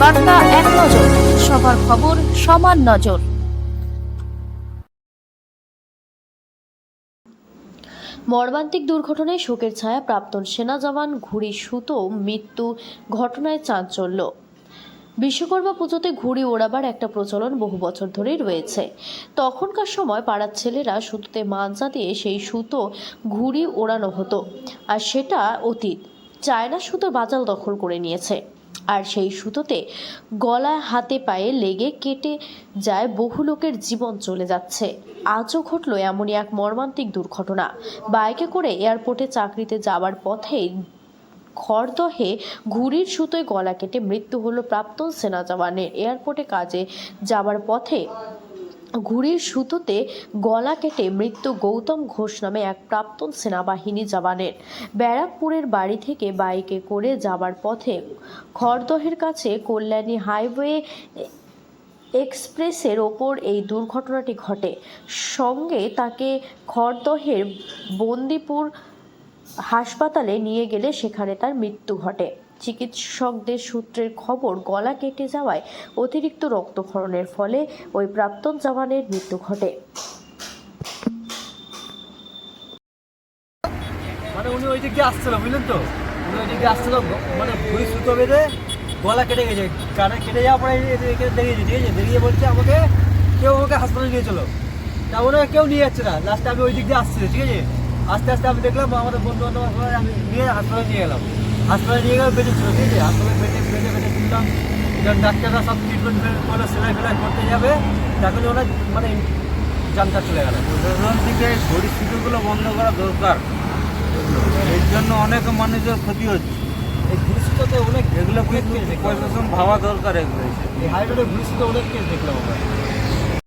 বার্তা এক নজর, সবার খবর সমান নজর। মর্মান্তিক দুর্ঘটনায় শোকের ছায়া প্রাক্তন সেনা জওয়ান ঘুড়ি সুতো মৃত্যু ঘটনায় চাঞ্চল্য। বিশ্বকর্মা পুজোতে ঘুড়ি ওড়াবার একটা প্রচলন বহু বছর ধরেই রয়েছে। তখনকার সময় পাড়ার ছেলেরা সুতোতে মাঞ্জা দিয়ে সেই সুতো ঘুড়ি ওড়ানো হতো, আর সেটা অতীত। চায়না সুতোর বাজাল দখল করে নিয়েছে, আর সেই সুতোতে গলায় হাতে পায়ে লেগে কেটে যায় বহু লোকের জীবন চলে যাচ্ছে। আজও ঘটল এমনই এক মর্মান্তিক দুর্ঘটনা। বাইকে করে এয়ারপোর্টে চাকরিতে যাওয়ার পথে খড়দহে ঘুড়ির সুতোয় গলা কেটে মৃত্যু হলো প্রাক্তন সেনা জওয়ানের। এয়ারপোর্টে কাজে যাওয়ার পথে ঘুড়ির সুতোতে গলা কেটে মৃত্যু গৌতম ঘোষ নামে এক প্রাক্তন সেনাবাহিনী জওয়ানের। ব্যারাকপুরের বাড়ি থেকে বাইকে করে যাবার পথে খড়দহের কাছে কল্যাণী হাইওয়ে এক্সপ্রেসের ওপর এই দুর্ঘটনাটি ঘটে। সঙ্গে তাকে খড়দহের বন্দিপুর হাসপাতালে নিয়ে গেলে সেখানে তার মৃত্যু ঘটে। চিকিৎসকদের সূত্রের খবর, গলা কেটে যাওয়ায় অতিরিক্ত রক্তক্ষরণের ফলে ওই প্রাক্তন জওয়ানের মৃত্যু ঘটে। মানে উনি ওই দিক দিয়ে আসছিল, বুঝলেন তো, উনি ওই দিক দিয়ে আসছিল, মানে ঘুড়ি সুতো বেঁধে গলা কেটে গেছে। কেটে যাওয়ার পরে এখানে দেখেছি, ঠিক আছে, বেরিয়ে বলছে আমাকে হাসপাতালে নিয়ে চলো। তা ওনাকে কেউ নিয়ে যাচ্ছে না। লাস্টে আমি ওই দিক দিয়ে আসছি, ঠিক আছে, আস্তে আস্তে আমি দেখলাম আমাদের বন্ধু বান্ধব আমি নিয়ে হাসপাতালে নিয়ে গেলাম। হাসপাতালে নিয়ে গেলে বেঁচে ছিল, ঠিক আছে, হাসপাতালে বেঁচে শুনলাম ডাক্তাররা সব ট্রিটমেন্ট করে সেলাই ফেলাই করতে যাবে, তখন ওনার মানে জানটা চলে গেল। প্রশাসন থেকে ঘড়ি সুতোগুলো বন্ধ করা দরকার, এর জন্য অনেক মানুষের ক্ষতি হচ্ছে। এই ঘুড়ি সুতোতে অনেক এগুলো কেস কিন্তু দেখলাম। প্রশাসন ভাবা দরকার এগুলো। এই হাইরোডে ঘুড়ি সুতো অনেক কেস দেখলাম আমরা।